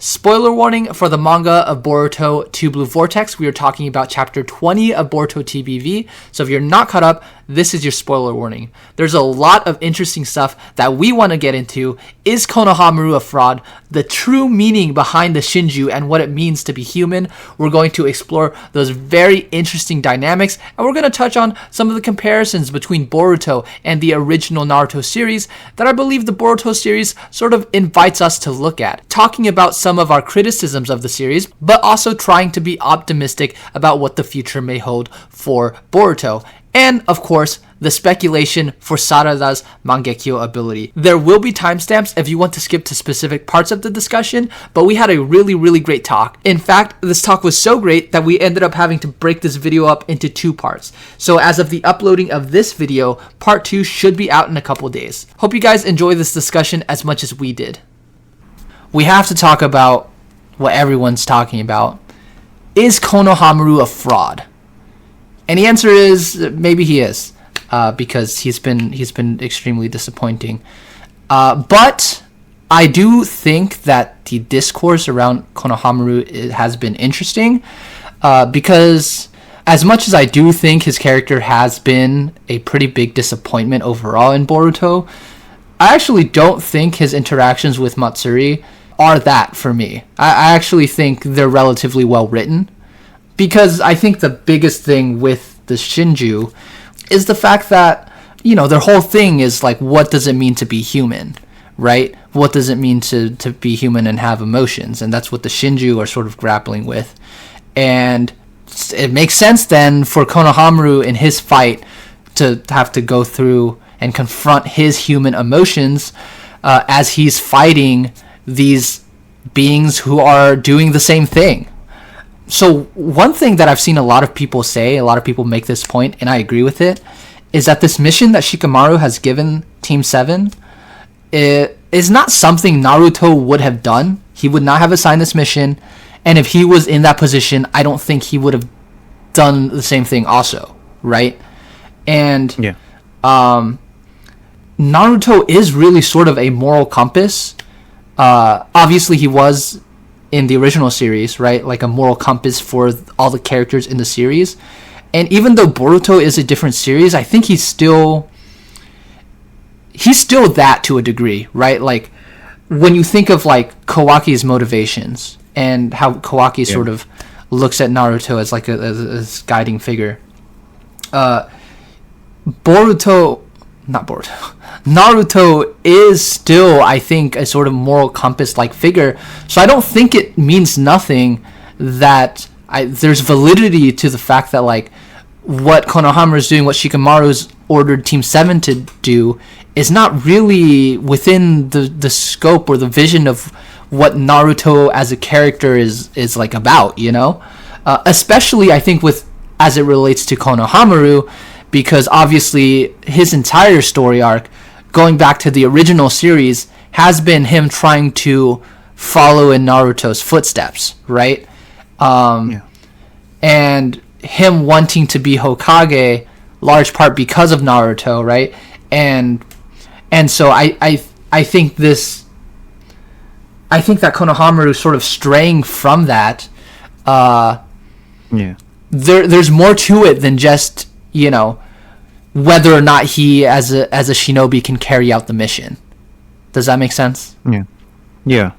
Spoiler warning for the manga of Boruto 2 Blue Vortex. We are talking about chapter 20 of Boruto TBV. So if you're not caught up, this is your spoiler warning. There's a lot of interesting stuff that we want to get into. Is Konohamaru a fraud? The true meaning behind the Shinju and what it means to be human. We're going to explore those very interesting dynamics, and we're going to touch on some of the comparisons between Boruto and the original Naruto series that I believe the Boruto series sort of invites us to look at. Talking about some of our criticisms of the series, but also trying to be optimistic about what the future may hold for Boruto. And, of course, the speculation for Sarada's Mangekyo ability. There will be timestamps if you want to skip to specific parts of the discussion, but we had a really great talk. In fact, this talk was so great that we ended up having to break this video up into 2 parts. So as of the uploading of this video, part 2 should be out in a couple days. Hope you guys enjoy this discussion as much as we did. We have to talk about what everyone's talking about. Is Konohamaru a fraud? And the answer is maybe he is, because he's been extremely disappointing. But I do think that the discourse around Konohamaru has been interesting, because as much as I do think his character has been a pretty big disappointment overall in Boruto, I actually don't think his interactions with Matsuri are that for me. I actually think they're relatively well written. Because I think the biggest thing with the Shinju is the fact that, you know, their whole thing is like, what does it mean to be human, right? What does it mean to be human and have emotions? And that's what the Shinju are sort of grappling with. And it makes sense then for Konohamaru in his fight to have to go through and confront his human emotions as he's fighting these beings who are doing the same thing. So one thing that I've seen a lot of people say, a lot of people make this point, and I agree with it, is that this mission that Shikamaru has given Team 7 is not something Naruto would have done. He would not have assigned this mission, and if he was in that position, I don't think he would have done the same thing also, right? And Naruto is really sort of a moral compass. Obviously, he was in the original series, right? Like a moral compass for all the characters in the series. And even though Boruto is a different series, I think he's still that to a degree, right? Like when you think of like Kawaki's motivations and how Kawaki sort of looks at Naruto as like a guiding figure. Naruto is still, I think, a sort of moral compass-like figure. So I don't think it means nothing that there's validity to the fact that, like, what Konohamaru is doing, what Shikamaru's ordered Team 7 to do, is not really within the scope or the vision of what Naruto as a character is like about, you know? Especially, I think, as it relates to Konohamaru, because obviously his entire story arc, going back to the original series, has been him trying to follow in Naruto's footsteps, right? And him wanting to be Hokage, large part because of Naruto, right? And so I think that Konohamaru sort of straying from that. There's more to it than just, you know, whether or not he as a shinobi can carry out the mission. Does that make sense? Yeah.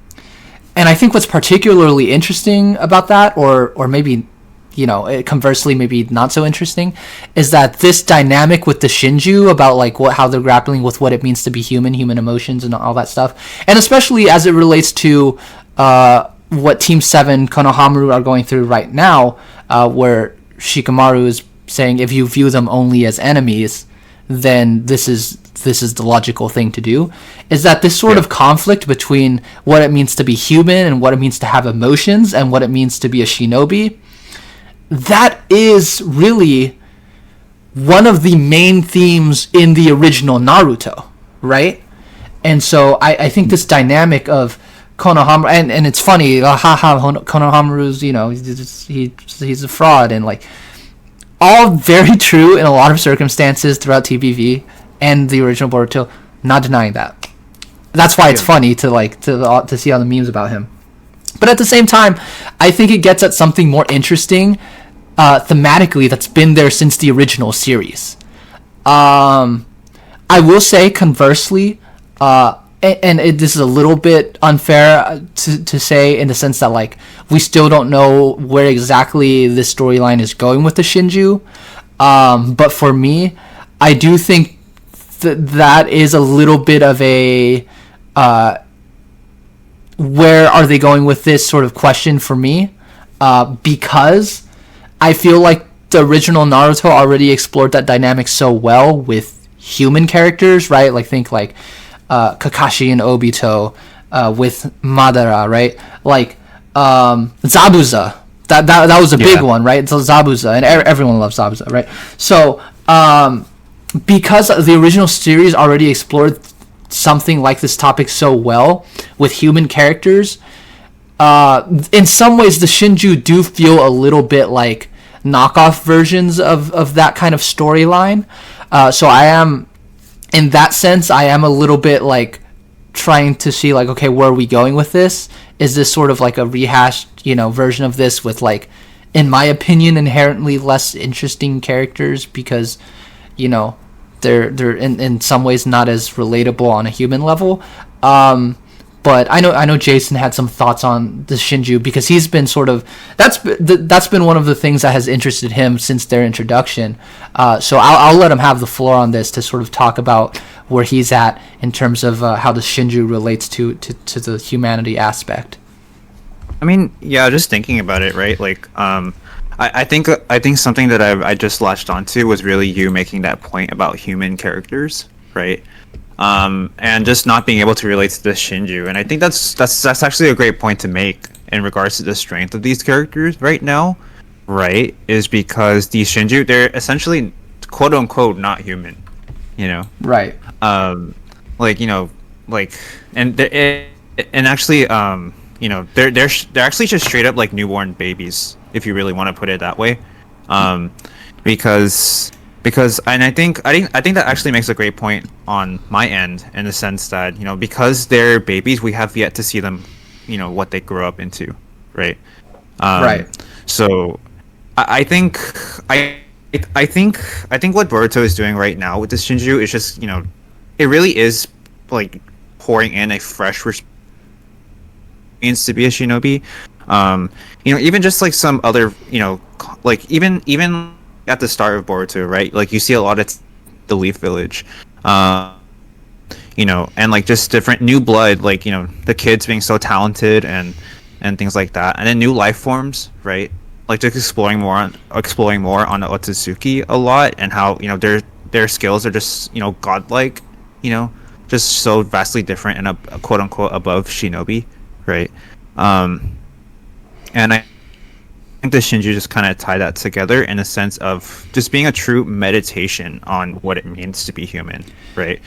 And I think what's particularly interesting about that, or maybe, you know, conversely maybe not so interesting, is that this dynamic with the Shinju about like how they're grappling with what it means to be human emotions and all that stuff, and especially as it relates to what Team 7 Konohamaru are going through right now, where Shikamaru is saying if you view them only as enemies, then this is the logical thing to do, is that this sort of conflict between what it means to be human and what it means to have emotions and what it means to be a shinobi, that is really one of the main themes in the original Naruto, right? And so I think this dynamic of Konohamaru, and it's funny, Konohamaru's, you know, he's a fraud, and like, all very true in a lot of circumstances throughout TBV and the original Boruto. Not denying that. That's why it's funny to see all the memes about him. But at the same time, I think it gets at something more interesting thematically that's been there since the original series. I will say, conversely, this is a little bit unfair to say, in the sense that, like, we still don't know where exactly this storyline is going with the Shinju. But for me, I do think that is a little bit of a where are they going with this sort of question for me, because I feel like the original Naruto already explored that dynamic so well with human characters, right? Like, think like Kakashi and Obito with Madara, right? Like Zabuza. That was a big one, right? So Zabuza, and everyone loves Zabuza, right? So because the original series already explored something like this topic so well with human characters, in some ways the Shinju do feel a little bit like knockoff versions of that kind of storyline. So I am, in that sense, I am a little bit like trying to see, like, okay, where are we going with this? Is this sort of like a rehashed, version of this with, like, in my opinion, inherently less interesting characters because, they're in some ways not as relatable on a human level. But I know Jason had some thoughts on the Shinju, because he's been sort of, that's been one of the things that has interested him since their introduction. So I'll let him have the floor on this to sort of talk about where he's at in terms of how the Shinju relates to the humanity aspect. I mean, yeah, just thinking about it, right? Like, I think something that I just latched onto was really you making that point about human characters, right? And just not being able to relate to the Shinju, and I think that's actually a great point to make in regards to the strength of these characters right now, right? Is because these Shinju, they're essentially quote unquote not human, right? Actually, they're actually just straight up like newborn babies, if you really want to put it that way, because and I think that actually makes a great point on my end, in the sense that, because they're babies, we have yet to see them, what they grow up into, right? Right. So I think what Boruto is doing right now with this Shinju is just, it really is like pouring in a fresh means to be a shinobi. Even just like some other, like even at the start of Boruto, right? Like, you see a lot of the Leaf Village, and like just different new blood, like, the kids being so talented and things like that, and then new life forms, right? Like, just exploring more on the Otsutsuki a lot, and how, their skills are just, godlike, just so vastly different and a quote unquote above shinobi, right? And I think the Shinju just kind of tie that together in a sense of just being a true meditation on what it means to be human, right?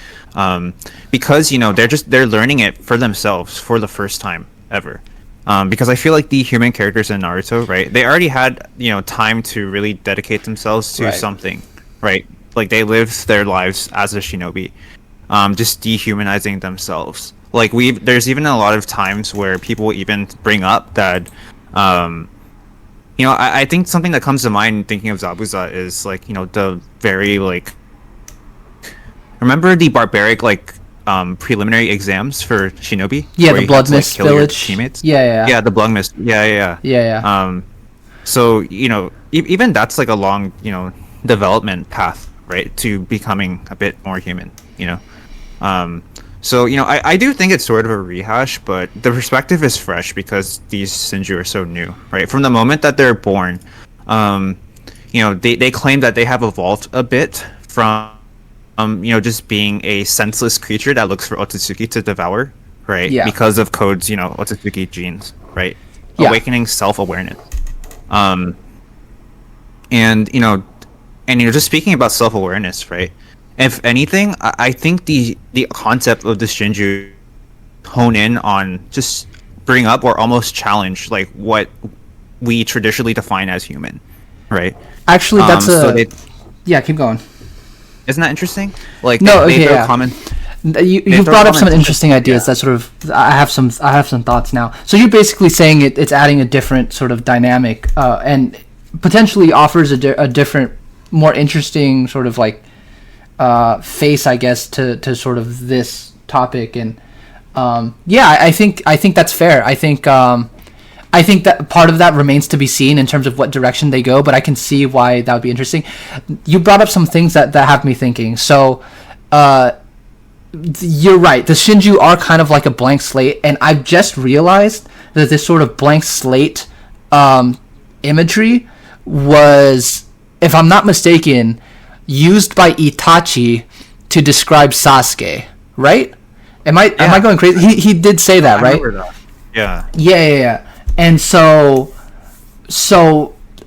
Because they're learning it for themselves for the first time ever. Because I feel like the human characters in Naruto, right, they already had time to really dedicate themselves to something, right? Like, they lived their lives as a shinobi, just dehumanizing themselves. Like, there's even a lot of times where people even bring up that, I think something that comes to mind thinking of Zabuza is, like, the very, like, remember the barbaric, like, preliminary exams for shinobi? Yeah, the Blood Mist Village. Teammates? Yeah, the Blood Mist. Yeah. So, even that's, like, a long, development path, right, to becoming a bit more human, So, I do think it's sort of a rehash, but the perspective is fresh because these Shinju are so new, right? From the moment that they're born, they claim that they have evolved a bit from, just being a senseless creature that looks for Otsutsuki to devour, right? Yeah. Because of Code's, Otsutsuki genes, right? Yeah. Awakening self-awareness. Just speaking about self-awareness, right? If anything, I think the concept of the Shinju hone in on just bring up or almost challenge, like, what we traditionally define as human, right? Actually, that's keep going. Isn't that interesting? Like, no, they okay, yeah. common. You've brought up some interesting ideas that sort of I have some thoughts now. So you're basically saying it's adding a different sort of dynamic and potentially offers a different, more interesting sort of like face, I guess, to sort of this topic. And I think that's fair. I think that part of that remains to be seen in terms of what direction they go, but I can see why that would be interesting. You brought up some things that have me thinking. So you're right. The Shinju are kind of like a blank slate, and I've just realized that this sort of blank slate imagery was, if I'm not mistaken, used by Itachi to describe Sasuke, right? Am I going crazy? He did say that, right? I remember that. Yeah. And so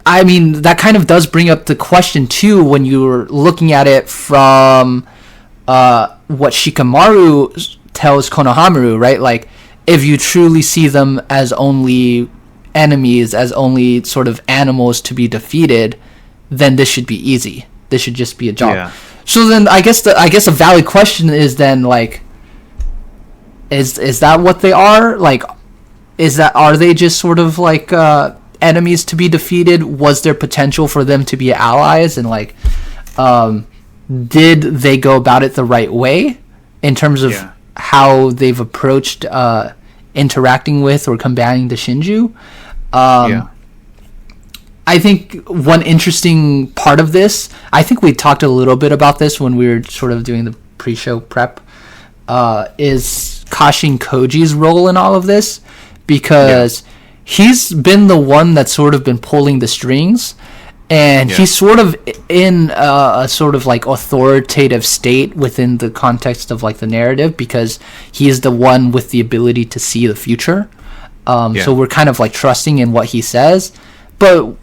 I mean, that kind of does bring up the question too when you're looking at it from what Shikamaru tells Konohamaru, right? Like, if you truly see them as only enemies, as only sort of animals to be defeated, then this should be easy. This should just be a job. Yeah. So then I guess a valid question is then, like, is that what they are? Like, are they just sort of like enemies to be defeated? Was there potential for them to be allies? And like, did they go about it the right way in terms of how they've approached interacting with or combating the Shinju? I think one interesting part of this, I think we talked a little bit about this when we were sort of doing the pre-show prep, is Kashin Koji's role in all of this, because he's been the one that's sort of been pulling the strings, and he's sort of in a sort of like authoritative state within the context of like the narrative, because he is the one with the ability to see the future. So we're kind of like trusting in what he says, but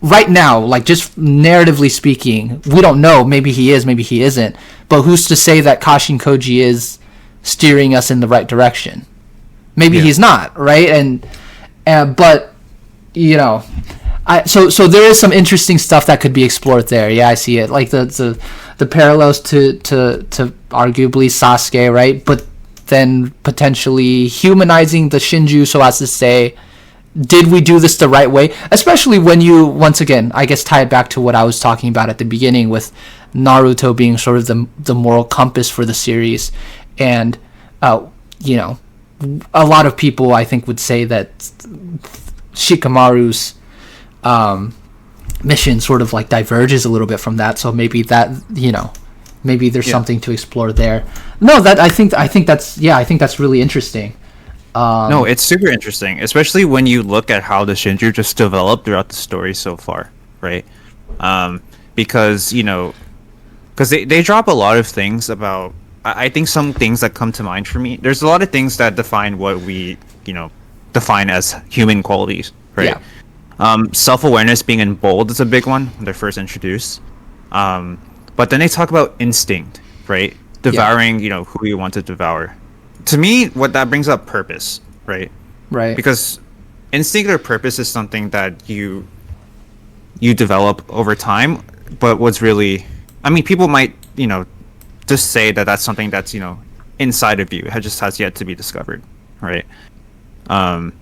right now, like, just narratively speaking, we don't know. Maybe he is, maybe he isn't, but who's to say that Kashin Koji is steering us in the right direction? Maybe he's not, right? And but you know, so there is some interesting stuff that could be explored there. Yeah, I see it. Like the parallels to arguably Sasuke, right? But then potentially humanizing the Shinju so as to say, did we do this the right way? Especially when you, once again, I guess, tie it back to what I was talking about at the beginning with Naruto being sort of the moral compass for the series. And, you know, a lot of people, I think, would say that Shikamaru's mission sort of like diverges a little bit from that. So maybe that, you know, maybe there's something to explore there. No, that I think that's really interesting. No, it's super interesting, especially when you look at how the Shinju just developed throughout the story so far, right? Because, you know, because they drop a lot of things about, I think some things that come to mind for me, there's a lot of things that define what we, you know, define as human qualities, right? Yeah. Self-awareness being in bold is a big one when they're first introduced. But then they talk about instinct, right? Devouring, you know, who you want to devour. To me, what that brings up purpose, right? Right. Because instinct or purpose is something that you develop over time, but what's really, I mean, people might, you know, just say that that's something that's, you know, inside of you. It just has yet to be discovered, right? And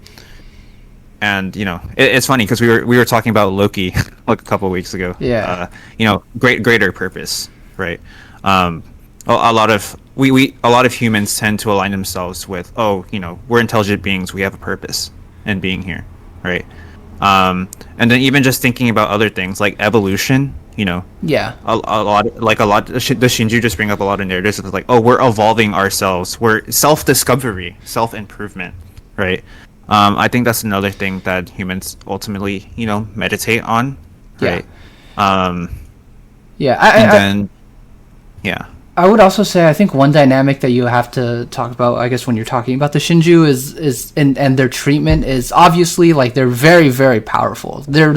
you know, it's funny because we were talking about Loki like a couple of weeks ago. Yeah. You know, greater purpose, right? A lot of humans tend to align themselves with, oh, you know, we're intelligent beings, we have a purpose in being here, right? And then even just thinking about other things like evolution, you know, a lot the Shinju just bring up a lot of narratives of like, oh, we're evolving ourselves, we're self-discovery, self-improvement, right? I think that's another thing that humans ultimately, you know, meditate on, right? I would also say, I think one dynamic that you have to talk about, I guess, when you're talking about the Shinju is and their treatment is obviously, like, they're very, very powerful. They're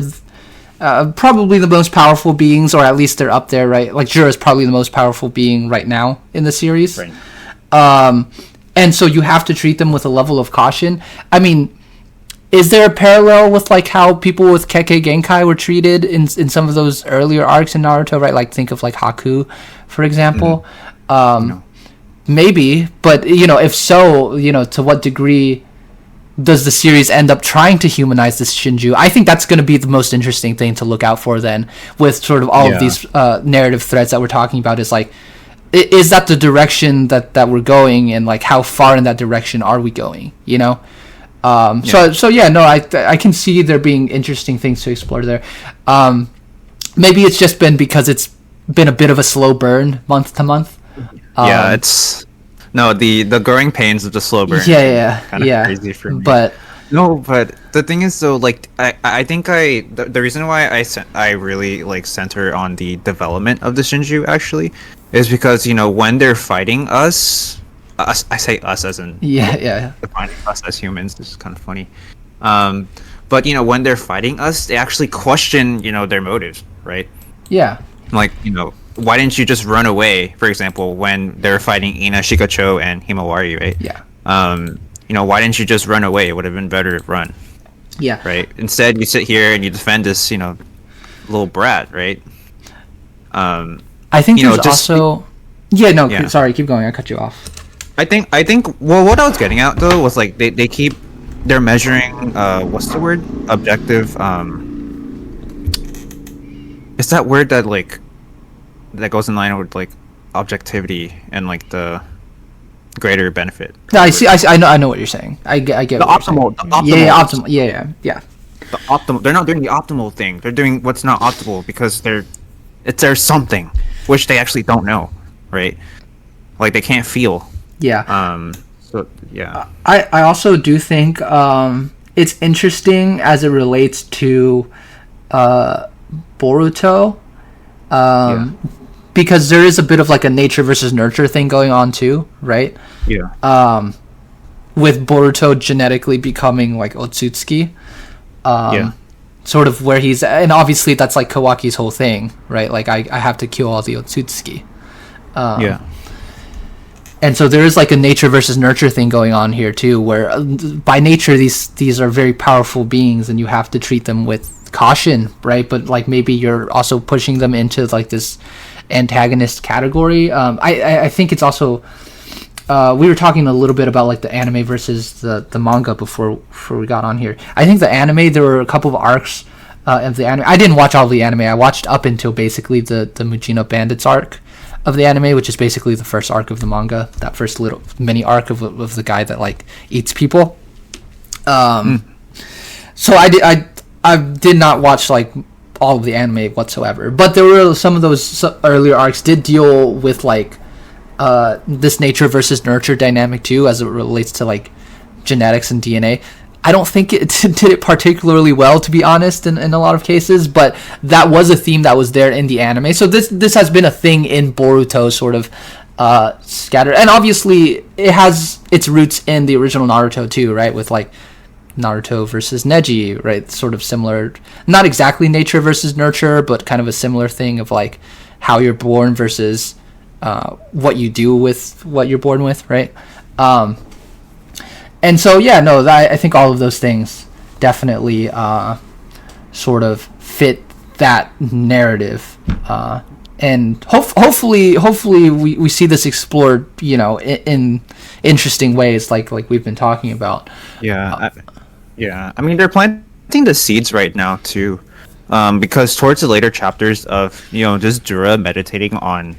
probably the most powerful beings, or at least they're up there, right? Like, Jura is probably the most powerful being right now in the series. Right. And so you have to treat them with a level of caution. I mean, is there a parallel with like how people with Kekkei Genkai were treated in some of those earlier arcs in Naruto, right? Like think of like Haku, for example. No. maybe, but if so, to what degree does the series end up trying to humanize this Shinju? I think that's going to be the most interesting thing to look out for then, with sort of all of these narrative threads that we're talking about. Is like, is that the direction that we're going, and like how far in that direction are we going? I can see there being interesting things to explore there. Maybe it's just been because it's been a bit of a slow burn month to month. The growing pains of the slow burn. Kind of crazy for me. But the thing is though, like I think the reason why I really like center on the development of the Shinju actually is because when they're fighting us, I say us as in defining us as humans. This is kind of funny. But when they're fighting us, they actually question their motives, right? Yeah. Like why didn't you just run away, for example, when they're fighting Ina, Shikacho, and Himawari, right? Yeah. Why didn't you just run away? It would have been better to run. Yeah. Right? Instead, you sit here and you defend this, little brat, right? I think there's also... Sorry, keep going. I cut you off. I think, well, what I was getting at, though, was, like, they're measuring, what's the word? Objective, it's that word that, like, that goes in line with like objectivity and like the greater benefit. No, I know what you're saying. I get the optimal. Optimal. Yeah. The optimal. They're not doing the optimal thing. They're doing what's not optimal because there's something which they actually don't know, right? Like they can't feel. Yeah. So yeah. I also do think it's interesting as it relates to Boruto. Because there is a bit of like a nature versus nurture thing going on too, right? Yeah. With Boruto genetically becoming like Otsutsuki. Sort of where he's... And obviously that's like Kawaki's whole thing, right? Like I have to kill all the Otsutsuki. And so there is like a nature versus nurture thing going on here too, where by nature these are very powerful beings and you have to treat them with caution, right? But like maybe you're also pushing them into like this antagonist category. I think it's also we were talking a little bit about like the anime versus the manga before we got on here. I think the anime, there were a couple of arcs of the anime. I didn't watch all of the anime. I watched up until basically the Mujina Bandits arc of the anime, which is basically the first arc of the manga, that first little mini arc of the guy that like eats people. So I did not watch like all of the anime whatsoever, but there were some of those earlier arcs did deal with like this nature versus nurture dynamic too, as it relates to like genetics and DNA. I don't think it did it particularly well, to be honest, in a lot of cases, but that was a theme that was there in the anime. So this has been a thing in Boruto, sort of scattered, and obviously it has its roots in the original Naruto too, right? With like Naruto versus Neji, right? Sort of similar, not exactly nature versus nurture, but kind of a similar thing of like how you're born versus what you do with what you're born with, right? And so, I think all of those things definitely sort of fit that narrative. And hopefully we see this explored, in interesting ways, like we've been talking about. Yeah. I mean, they're planting the seeds right now too, because towards the later chapters of just Jura meditating on,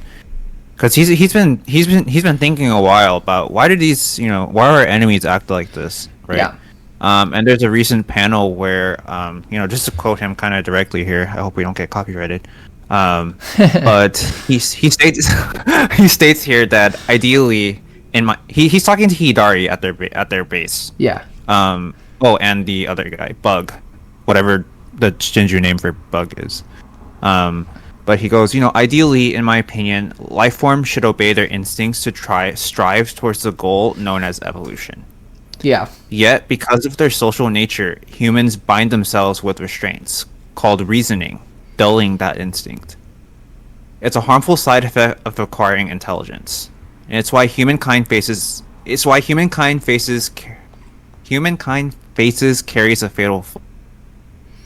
because he's been thinking a while about why our enemies act like this, right? Yeah. And there's a recent panel where just to quote him kind of directly here, I hope we don't get copyrighted. But he states he states here that ideally he's talking to Hidari at their base. Yeah. And the other guy, Bug, whatever the Shinju name for Bug is. But he goes, ideally, in my opinion, life forms should obey their instincts to strive towards the goal known as evolution. Yeah. Yet, because of their social nature, humans bind themselves with restraints, called reasoning, dulling that instinct. It's a harmful side effect of acquiring intelligence. And it's why humankind faces carries a fatal flaw.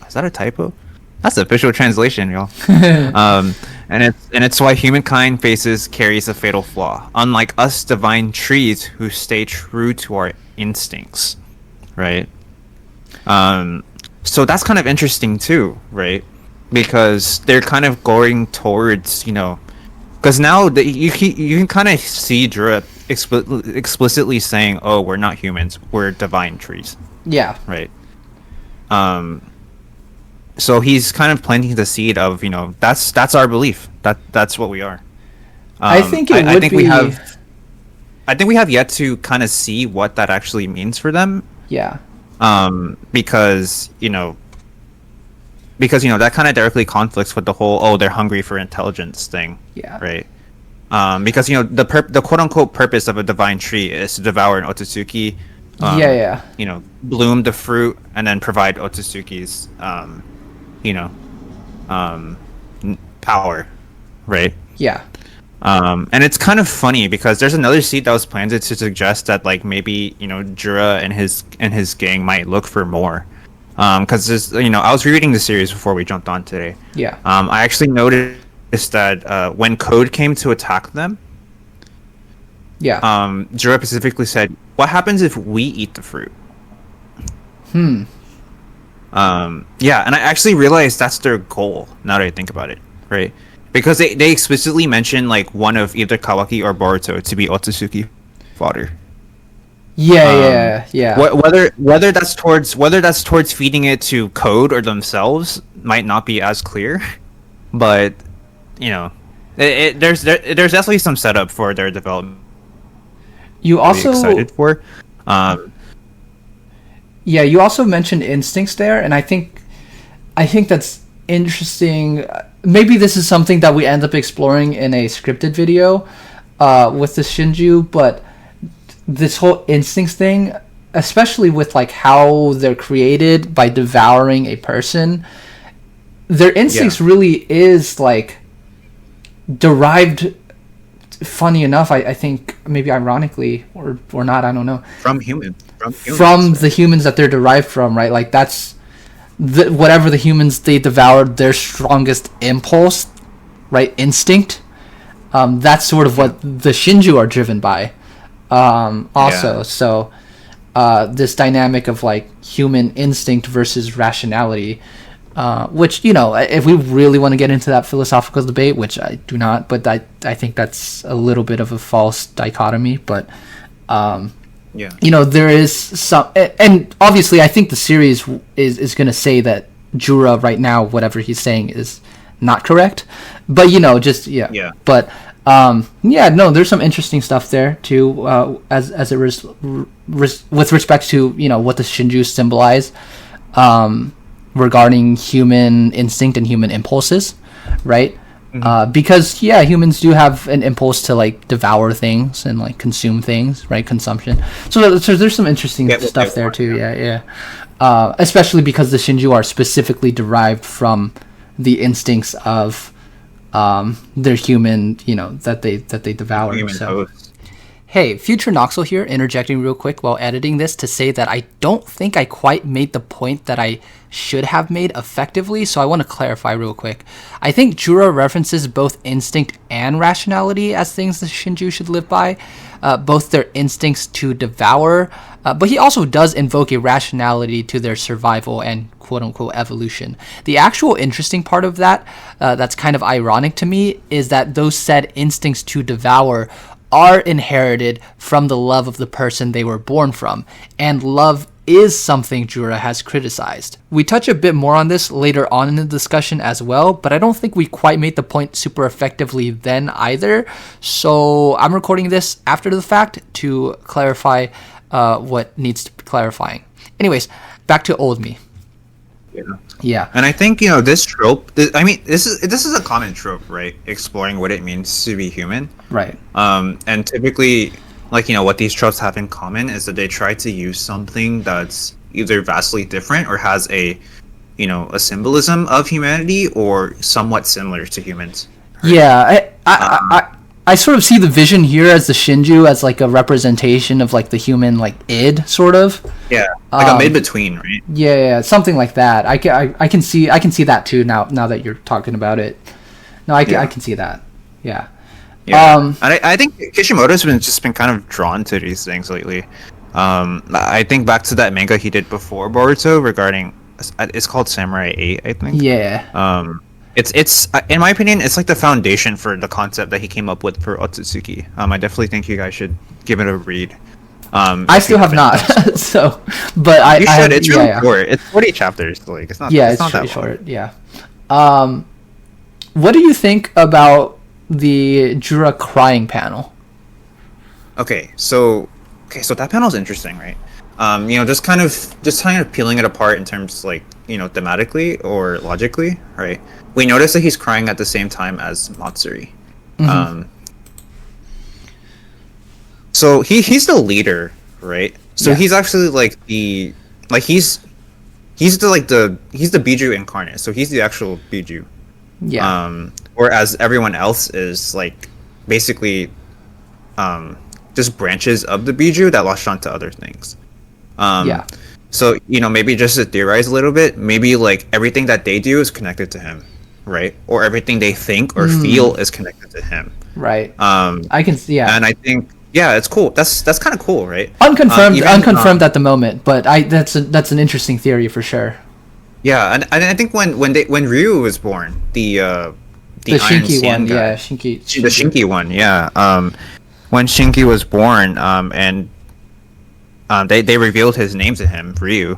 Is that a typo? That's the official translation, y'all. And And it's why humankind carries a fatal flaw. Unlike us divine trees who stay true to our instincts, right? So that's kind of interesting too, right? Because they're kind of going towards, because now you can kind of see Jura explicitly saying, "Oh, we're not humans, we're divine trees." Yeah. Right. So he's kind of planting the seed of, that's our belief. That's what we are. I think I think we have yet to kind of see what that actually means for them. Yeah. Because that kind of directly conflicts with the whole they're hungry for intelligence thing. Yeah. Right. Because the quote unquote purpose of a divine tree is to devour an Otsutsuki. Bloom the fruit and then provide Otsutsuki's power, right? Yeah. And it's kind of funny because there's another seed that was planted to suggest that like maybe Jura and his gang might look for more. Because there's I was rereading the series before we jumped on today. Yeah. I actually noticed that when Code came to attack them, yeah. Jura specifically said, "What happens if we eat the fruit?" Yeah, and I actually realized that's their goal now that I think about it, right? Because they explicitly mention like one of either Kawaki or Boruto to be Otsutsuki fodder. Yeah. Whether that's towards feeding it to Code or themselves might not be as clear, but there's definitely some setup for their development. You also excited for. Yeah, you also mentioned instincts there, and I think that's interesting. Maybe this is something that we end up exploring in a scripted video with the Shinju, but this whole instincts thing, especially with like how they're created by devouring a person, their instincts really is like derived. Funny enough, I think maybe ironically or not, I don't know. From humans, the humans that they're derived from, right? Like that's whatever the humans they devoured, their strongest impulse, right? Instinct. That's sort of what the Shinju are driven by. So this dynamic of like human instinct versus rationality. Which if we really want to get into that philosophical debate, which I do not, but I think that's a little bit of a false dichotomy. But there is some, and obviously I think the series is going to say that Jura right now, whatever he's saying is not correct. But But there's some interesting stuff there too, as it with respect to what the Shinju symbolize. Regarding human instinct and human impulses, right? Mm-hmm. Because humans do have an impulse to like devour things and like consume things, right? Consumption. So there's some interesting stuff there too. Yeah. Especially because the Shinju are specifically derived from the instincts of their human, that they devour. Human hosts. Hey, future Noxl here, interjecting real quick while editing this to say that I don't think I quite made the point that I should have made effectively, so I want to clarify real quick. I think Jura references both instinct and rationality as things the Shinju should live by, both their instincts to devour, but he also does invoke a rationality to their survival and quote-unquote evolution. The actual interesting part of that, that's kind of ironic to me, is that those said instincts to devour are inherited from the love of the person they were born from, and love is something Jura has criticized. We touch a bit more on this later on in the discussion as well, but I don't think we quite made the point super effectively then either, so I'm recording this after the fact to clarify what needs to be clarifying. Anyways, back to old me. Yeah. And I think this trope, this is a common trope, right? Exploring what it means to be human, right? And typically, what these tropes have in common is that they try to use something that's either vastly different or has a symbolism of humanity or somewhat similar to humans. Right? Yeah, I sort of see the vision here as the Shinju as like a representation of like the human like id sort of. Yeah, like a mid between, right? Yeah, something like that. I can see that too now that you're talking about it. No, I can see that. Yeah. Yeah. And I think Kishimoto's been kind of drawn to these things lately. I think back to that manga he did before Boruto regarding, it's called Samurai 8, I think. Yeah. It's in my opinion, it's like the foundation for the concept that he came up with for Otsutsuki. I definitely think you guys should give it a read. I still have not, so, but you should. It's really short. It's 40 chapters. Like it's not. Yeah, it's not pretty that long. short. Yeah. What do you think about the Jura crying panel? Okay, so that panel's interesting, right? Just kind of peeling it apart in terms like thematically or logically, right? We notice that he's crying at the same time as Matsuri. Mm-hmm. So he's the leader, right? So he's actually he's the Biju incarnate. So he's the actual Biju. Yeah. Whereas everyone else is like basically just branches of the Biju that latched onto other things. So maybe just to theorize a little bit, maybe like everything that they do is connected to him, right? Or everything they think or feel is connected to him. Right. I can see. Yeah. And I think it's cool. That's kind of cool, right? Unconfirmed at the moment, but that's an interesting theory for sure. Yeah, and I think when Ryu was born, the Iron Shinki Sand one, guy, yeah, Shinki. The Shinki one, yeah. When Shinki was born, and they revealed his name to him, Ryu.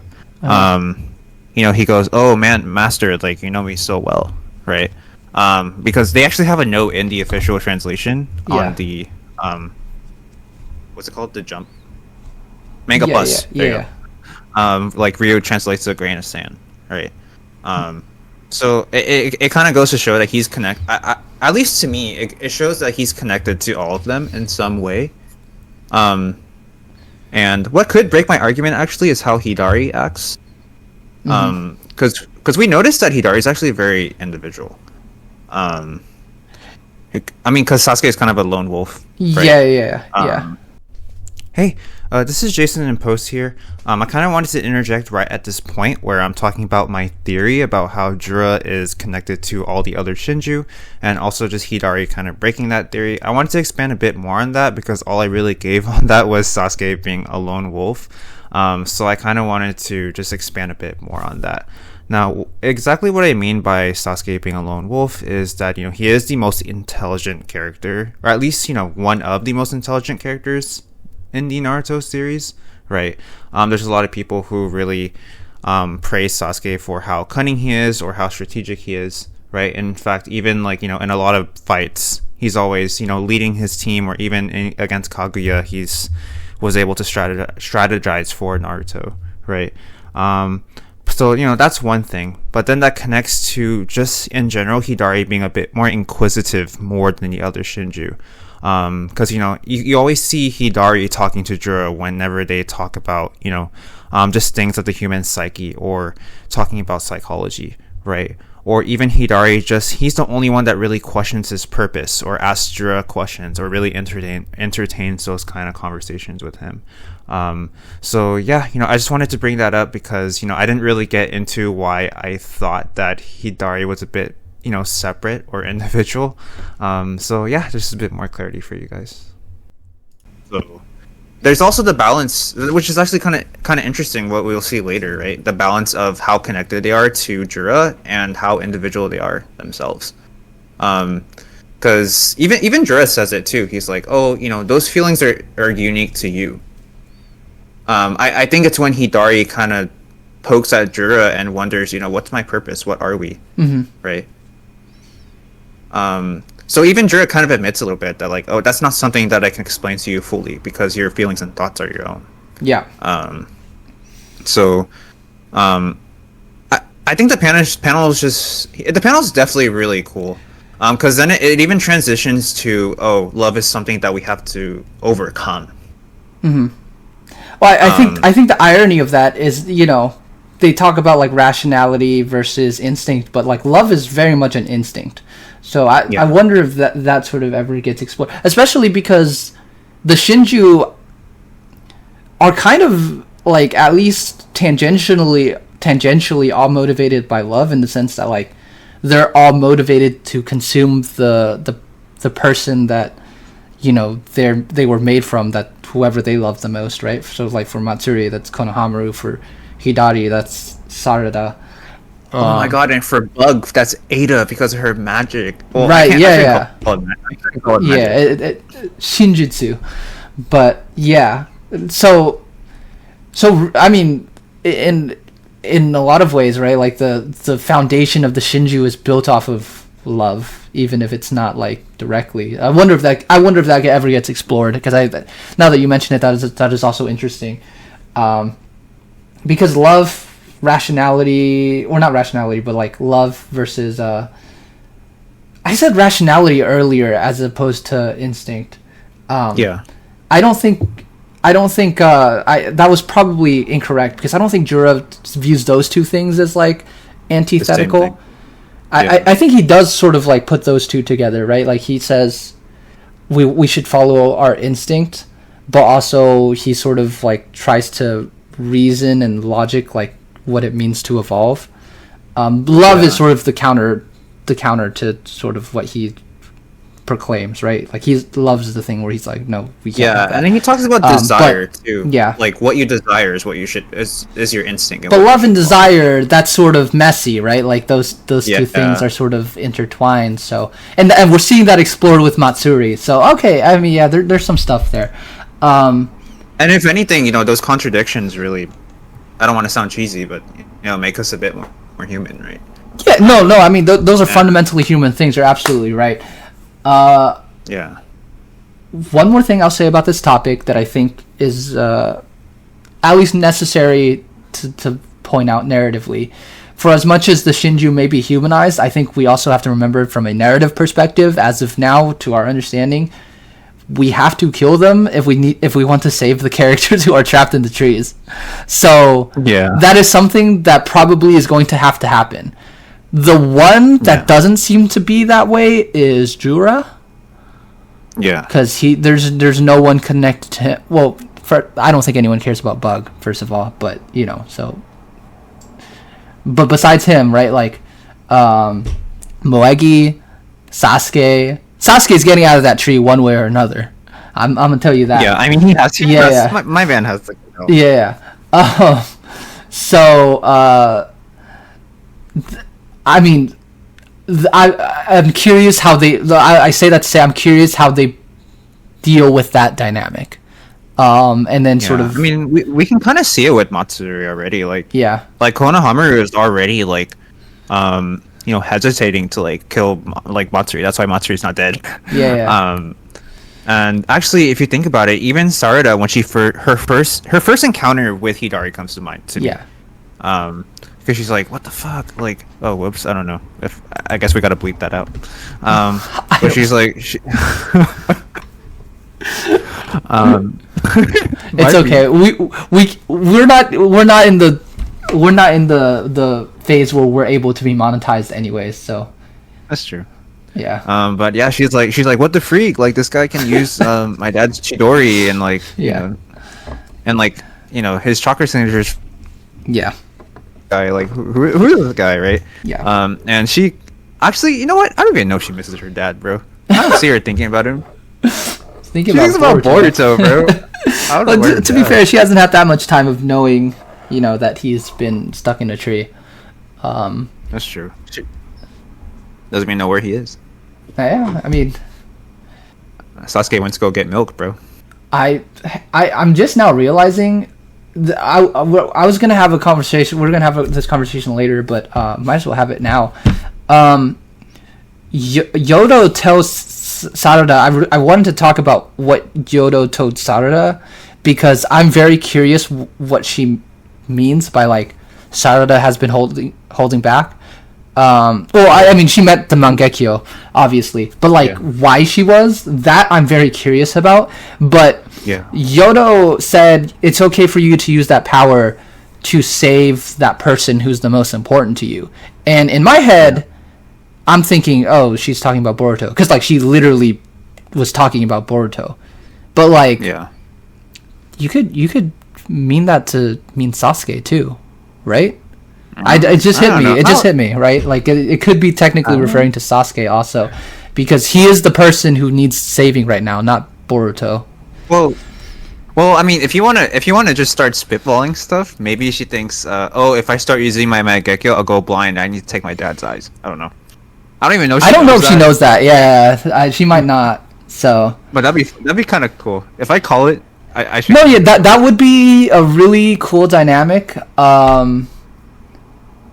He goes, "Oh man, master, like you know me so well, right?" Because they actually have a note in the official translation on the what's it called? The Jump Manga Plus. Yeah. Like Ryu translates to a grain of sand, right? So it kind of goes to show that he's at least to me, it shows that he's connected to all of them in some way. And what could break my argument actually is how Hidari acts. Because we noticed that Hidari is actually very individual. Because Sasuke is kind of a lone wolf. Right? Yeah. Hey, this is Jason in Post here. I kind of wanted to interject right at this point where I'm talking about my theory about how Jura is connected to all the other Shinju, and also just Hidari kind of breaking that theory. I wanted to expand a bit more on that because all I really gave on that was Sasuke being a lone wolf. So I kind of wanted to just expand a bit more on that. Now, exactly what I mean by Sasuke being a lone wolf is that, he is the most intelligent character, or at least, one of the most intelligent characters in the Naruto series, right? There's a lot of people who really praise Sasuke for how cunning he is or how strategic he is, right? In fact, even in a lot of fights, he's always, leading his team, or even against Kaguya, was able to strategize for Naruto, right? So, that's one thing. But then that connects to just in general Hidari being a bit more inquisitive more than the other Shinju. Because you always see Hidari talking to Jura whenever they talk about just things of the human psyche or talking about psychology, right? Or even Hidari, he's the only one that really questions his purpose or asks Jura questions or really entertains those kind of conversations with him. So yeah, I just wanted to bring that up because I didn't really get into why I thought that Hidari was a bit separate or individual. So yeah, just a bit more clarity for you guys. So there's also the balance, which is actually kind of interesting, what we'll see later, right? The balance of how connected they are to Jura and how individual they are themselves. Because even Jura says it too. He's like, oh, those feelings are unique to you. I think it's when Hidari kind of pokes at Jura and wonders, what's my purpose? What are we? Right? So even Jura kind of admits a little bit that like, oh, that's not something that I can explain to you fully because your feelings and thoughts are your own. Yeah. I think the panel is definitely really cool. Because then it even transitions to, oh, love is something that we have to overcome. Well, I think the irony of that is, they talk about like rationality versus instinct, but like love is very much an instinct. So I wonder if that sort of ever gets explored, especially because the Shinju are kind of like at least tangentially all motivated by love, in the sense that like they're all motivated to consume the person that, you know, they were made from, that whoever they love the most, right? So like for Matsuri, that's Konohamaru. For Hidari, that's Sarada. Oh my god! And for Bug, that's Ada because of her magic. Well, right? I can't call it magic. Shinjutsu. But yeah, so I mean, in a lot of ways, right? Like the foundation of the Shinju is built off of love, even if it's not like directly. I wonder if that ever gets explored, because now that you mention it, that is also interesting, because love, rationality, or not rationality, but like love versus I said rationality earlier as opposed to instinct. I don't think that was probably incorrect, because I don't think Jura views those two things as like antithetical. I think he does sort of like put those two together, right? Like he says we should follow our instinct, but also he sort of like tries to reason and logic like what it means to evolve. Love is sort of the counter to sort of what he proclaims, right? Like he loves the thing where he's like, no, we can't have that. And then he talks about desire too. Yeah, like what you desire is what you should is your instinct. But love and desire, that's sort of messy, right? Like those two things are sort of intertwined. So and we're seeing that explored with Matsuri. So okay, I mean, yeah, there's some stuff there. And if anything, you know, those contradictions really, I don't want to sound cheesy, but you know, make us a bit more human, right? Yeah, no. I mean, those are fundamentally human things. You're absolutely right. One more thing I'll say about this topic that I think is at least necessary to point out narratively. For as much as the Shinju may be humanized, I think we also have to remember from a narrative perspective, as of now, to our understanding, we have to kill them if we want to save the characters who are trapped in the trees. So that is something that probably is going to happen. The one that doesn't seem to be that way is Jura. Yeah, because there's no one connected to him. Well, I don't think anyone cares about Bug, first of all. But you know, so. But besides him, right? Like, Moegi, Sasuke's getting out of that tree one way or another. I'm gonna tell you that. Yeah, I mean he has to. Yeah. My man has to. Yeah. I mean, I'm curious how they. I say that to say I'm curious how they deal with that dynamic, and then sort of. I mean, we can kind of see it with Matsuri already. Like Konohamaru is already like, hesitating to like kill like Matsuri. That's why Matsuri's not dead. And actually, if you think about it, even Sarada, when her first encounter with Hidari comes to mind to me. Because she's like, what the fuck? Like, oh, whoops, I don't know. I guess we gotta bleep that out. But she's like, it's okay. We're not in the phase where we're able to be monetized anyways. So that's true. Yeah. But yeah, she's like, what the freak? Like, this guy can use my dad's Chidori and like, you know, and like, you know, his chakra signatures. Yeah. Guy, like who is this guy, right? And she actually, you know what, I don't even know if she misses her dad, bro. I don't see her thinking about him. She thinks about Boruto, bro. To be fair, she hasn't had that much time of knowing, you know, that he's been stuck in a tree. That's true. She doesn't even know where he is. Yeah, I mean, Sasuke went to go get milk, bro. I'm just now realizing. I was gonna have a conversation. We're gonna have this conversation later, but might as well have it now. Yodo tells Sarada. I wanted to talk about what Yodo told Sarada because I'm very curious what she means by like Sarada has been holding back. I mean, she met the Mangekyo, obviously, but like why she was, that I'm very curious about. But Yodo said it's okay for you to use that power to save that person who's the most important to you. And in my head, I'm thinking, oh, she's talking about Boruto, because like she literally was talking about Boruto. But like, you could mean that to mean Sasuke too, right? It just hit I don't me. know. It just hit me, right? Like it could be technically referring to Sasuke also, because he is the person who needs saving right now, not Boruto. Well, I mean, if you wanna just start spitballing stuff, maybe she thinks, if I start using my Mangekyou, I'll go blind. I need to take my dad's eyes. I don't know. I don't even know. I don't know if she knows that. Yeah, she might not. So, but that'd be kind of cool if I call it. I should. No, yeah, that would be a really cool dynamic. And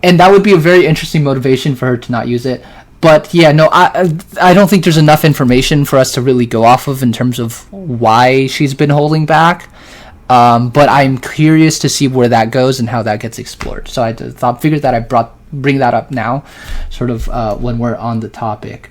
that would be a very interesting motivation for her to not use it. But yeah, no, I don't think there's enough information for us to really go off of in terms of why she's been holding back. But I'm curious to see where that goes and how that gets explored. So I figured that bring that up now, sort of when we're on the topic.